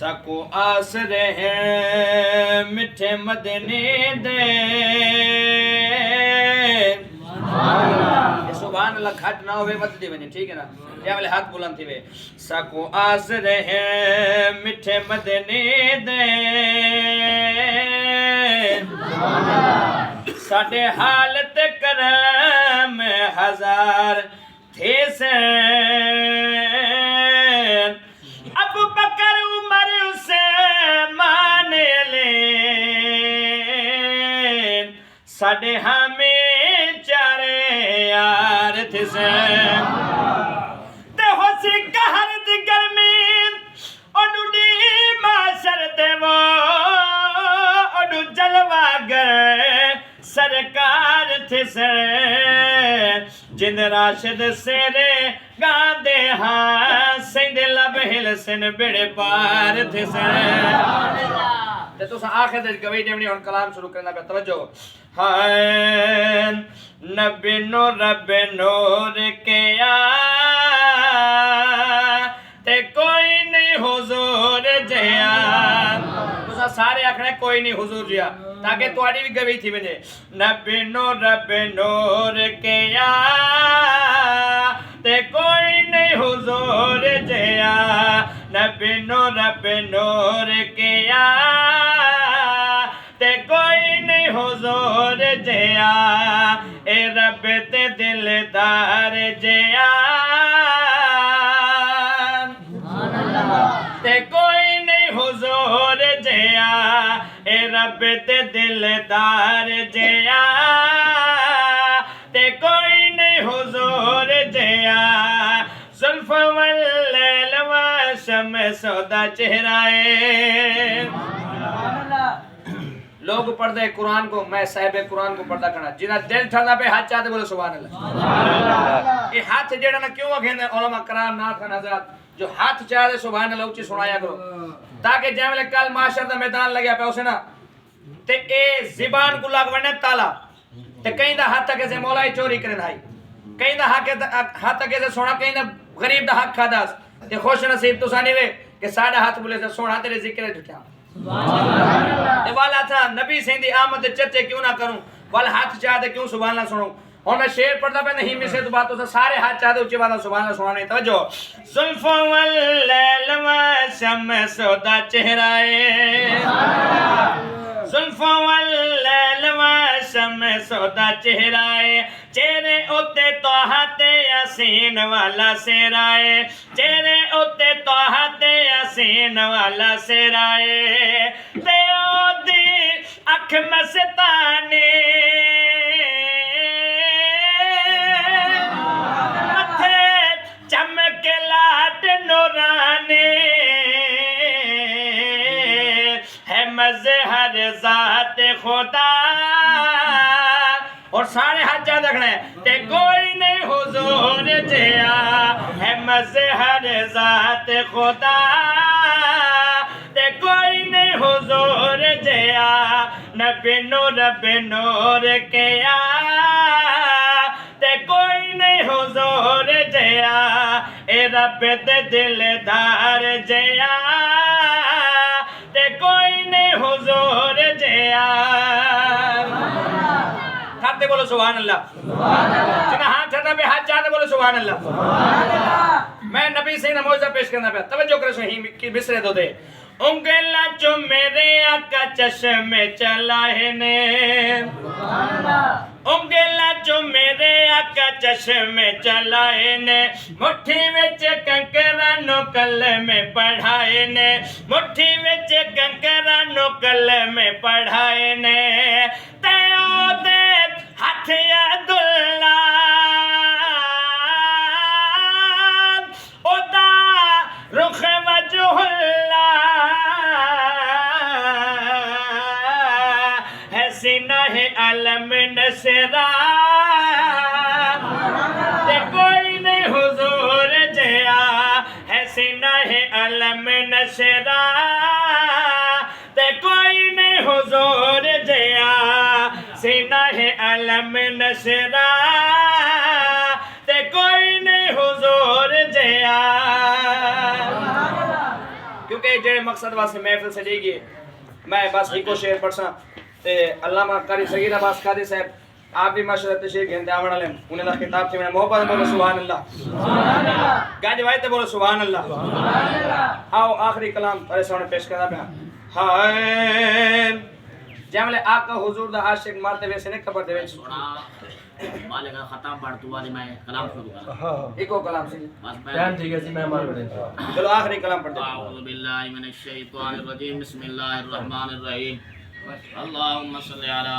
سکو آسرے ہیں مٹھے مدنی دے سبحان اللہ کھٹ نہ ہوئے وقت دی بنی ٹھیک ہے نا یہ والے ہاتھ بلند تھی وے سکو آسرے ہیں مٹھے مدنی دے ساڑھے حالت کرم ہزار تھے سین ابو بکر عمر عثمان لین ساڑھے ہمیں چارے یار تھے سین تے ہو سی کہر دی گرمی اڈو ڈی معاشر تے وہ اڈو جلوہ گئے سرکار تھے سین جن راشد سیرے گاندے ہاں سند لب ہل سن بڑے پار تھے سین تے تو سا آخر دے گوئی دیونی اور کلام شروع کرنا پہ توجہ ہائے نبی نور رب نور کیا تے کوئی نہیں حضور جیا تو سارے آکھنے کوئی نہیں حضور جیا تاکہ توڑی بھی گوی تھی بجے نبی نور رب نور کیا تے کوئی نہیں حضور جیا نبی نور رب نور کیا تے کوئی نہیں حضور جیا اے رب تے دلدار جیا تے کوئی نہیں حضور جیا اے رب تے دلدار جیا تے کوئی نہیں حضور جیا زلف واللیل وشمس سودا چہرائے لوگ پڑھتے قرآن کو میں صاحب قرآن کو پڑھتا کرنا جنہاں دل ٹھندا پہ ہاتھ چاہتے بولے سبحان اللہ یہ ہاتھ جیڑا نا کیوں اگھیں علماء کرام نات کا نظرات جو ہاتھ چاہتے سبحان اللہ اچھی سنایا کرو تاکہ جیملے کل معاشر دا میدان لگیا پہ اسے نا تے اے زبان کو لگ ورنے تالا تے کہیں دا ہاتھ تکے سے مولائی چوری کرن آئی کہیں دا ہاتھ تکے سے سونا کہیں دا غریب دا حق کھا تے خوش نصیب تو سانی وے کہ ساڑھا ہاتھ بولے سے سونا تیرے ذکر جھٹیا تے والا تھا نبی سیندی آمد چرچے کیوں نہ کروں والا ہاتھ چاہتے کیوں سبحان اللہ سنوں اور میں شیر پڑھتا پہ نہیں میں سے تو باتوں سے سارے ہاتھ چاہتے اچھی والا سبحان اللہ سنانے توجہ زلف واللیل وشمس سودا چہرائے زلف واللیل وشمس سودا چہرائے چہرے اتے توحہ تے یاسین والا سیرائے چہرے اتے توحہ تے یاسین والا سیرائے تے او دی اکھ مستانے چمک لاٹ نورانے ہے مظہر ذات خدا اور سارے ہاتھ جا رکھنا ہے تے کوئی نہیں حضور جیا ہے مظہر ذات خدا تے کوئی نہیں حضور جیا نبی نور کیا تے کوئی نہیں حضور جیا اے رب تے دلدار جیا تے کوئی نہیں حضور جیا کھاتے بولو سبحان اللہ جنہاں ہاتھ چھتا پہ ہاتھ جاتے بولو سبحان اللہ میں نبی سے نموزہ پیش کرنا پہ توجہ کرے سوہی کی بسرے دو دے انگلہ جو میرے آقا چشم چلائے نے انگلہ جو میرے آقا چشم چلائے نے مٹھی وچ کنکرہ نو کلمے پڑھائے نے مٹھی وچ کنکرہ نو کلمے پڑھائے نے تے او دے ہاتھ عبداللہ او دا رخ وجہ اللہ ہے سینہ علم نصرہ تے کوئی نہیں حضور جیا ہے سینہ علم نصرہ تے کوئی نہیں حضور جیا سینہ علم نصرہ تے کوئی نہیں حضور جیا کیونکہ جڑے مقصد واسطے محفل سجائی گئی میں بس ایک شعر پڑھساں تے علامہ قاری سید عباس قادری صاحب آپ بھی ماشاءاللہ تشریف گھنتے آمن والے انہیں دا خطاب تھی میں محبت بولو سبحان اللہ گنج وائتے بولو سبحان اللہ آؤ آخری کلام پرے سامنے پیش کرنا پہ ہائے جاملے آقا حضور دا عاشق مارتے ویسے نہیں قبر دے ویسے مالے کا خطاب پڑھ تو والے میں کلام شروع کرا ایکو کلام سے ٹائم ٹھیک ہے سی میں مار دیں چلو آخری کلام پڑھ دیں اعوذ باللہ من الشیطان الرجیم بسم اللہ الرحمن الرحیم اللہم صلی علی